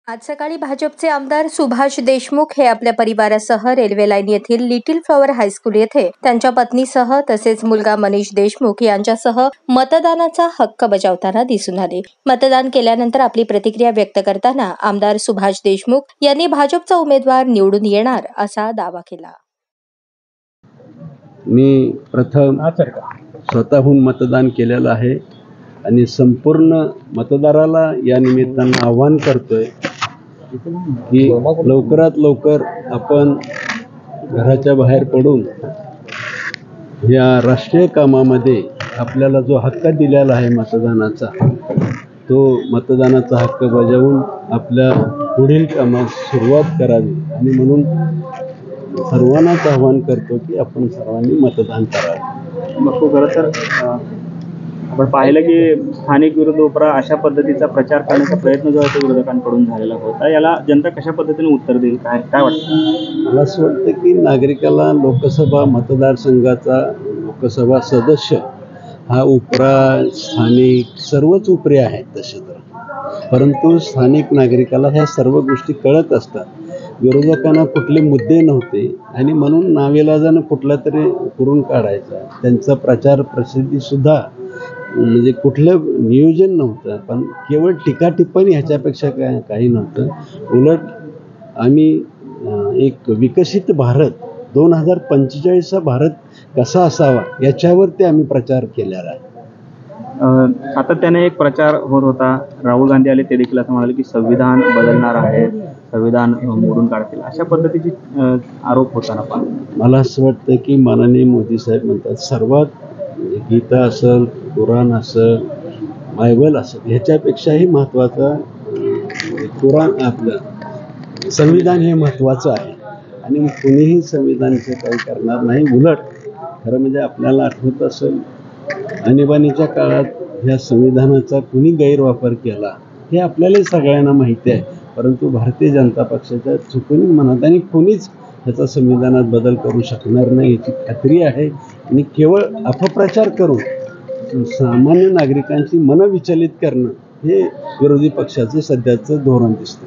आज सकाळी भाजपचे आमदार सुभाष देशमुख हे आपल्या परिवारासह रेल्वे लाईन येथील लिटिल फ्लॉवर हायस्कूल येथे त्यांच्या पत्नीसह तसेच मुलगा मनीष देशमुख यांच्यासह मतदानाचा हक्क बजावताना दिसून आले. मतदान केल्यानंतर आपली प्रतिक्रिया व्यक्त करताना आमदार सुभाष देशमुख यांनी भाजपचा उमेदवार निवडून येणार असा दावा केला. मी प्रथम स्वतःहून मतदान केलेलं आहे आणि संपूर्ण मतदाराला या निमित्तानं आवाहन करतोय की लवकरात लवकर आपण घराच्या बाहेर पडून या राष्ट्रीय कामामध्ये आपल्याला जो हक्क दिलेला आहे मतदानाचा, तो मतदानाचा हक्क बजावून आपल्या पुढील कामास सुरुवात करावी. आणि म्हणून सर्वांनाच आवाहन करतो की आपण सर्वांनी मतदान करावे. मग खरं तर आपण पाहिलं की स्थानिक विरोधी उपरा अशा पद्धतीचा प्रचार करण्याचा प्रयत्न जो आहे तो विरोधकांकडून झालेला होता. याला जनता कशा पद्धतीने उत्तर देईल, काय वाटतं? मला असं वाटतं की नागरिकाला लोकसभा मतदारसंघाचा लोकसभा सदस्य हा उपरा, स्थानिक सर्वच उपरे आहेत तसे तर, परंतु स्थानिक नागरिकाला ह्या सर्व गोष्टी कळत असतात. विरोधकांना कुठले मुद्दे नव्हते आणि म्हणून नाविलाजानं कुठला तरी करून काढायचा. त्यांचा प्रचार प्रसिद्धीसुद्धा म्हणजे कुठलं नियोजन नव्हतं, पण केवळ टीका टिप्पणी ह्याच्यापेक्षा काही नव्हतं. उलट आम्ही एक विकसित भारत 2045चा भारत कसा असावा याच्यावरती आम्ही प्रचार केलेला आहे. सातत्याने एक प्रचार होत होता. राहुल गांधी आले, ते देखील असं म्हणाले की संविधान बदलणार आहे, संविधान मोडून काढतील, अशा पद्धतीची आरोप होताना पण मला असं वाटतं की माननीय मोदी साहेब म्हणतात सर्वात गीता असेल, कुराण असेल, बायबल असेल, ह्याच्यापेक्षाही महत्त्वाचं कुराण आपलं संविधान हे महत्त्वाचं आहे. आणि कुणीही संविधानाचं काही करणार नाही. उलट खरं म्हणजे आपल्याला आठवत असेल आणीबाणीच्या काळात ह्या संविधानाचा कुणी गैरवापर केला हे आपल्यालाही सगळ्यांना माहिती आहे. परंतु भारतीय जनता पक्षाच्या चुकून म्हणत आणि कोणीच ह्याचा संविधानात बदल करू शकणार नाही याची खात्री आहे. आणि केवळ अपप्रचार करून सामान्य नागरिकांची मनं विचलित करणं हे विरोधी पक्षाचं सध्याचं धोरण दिसतं.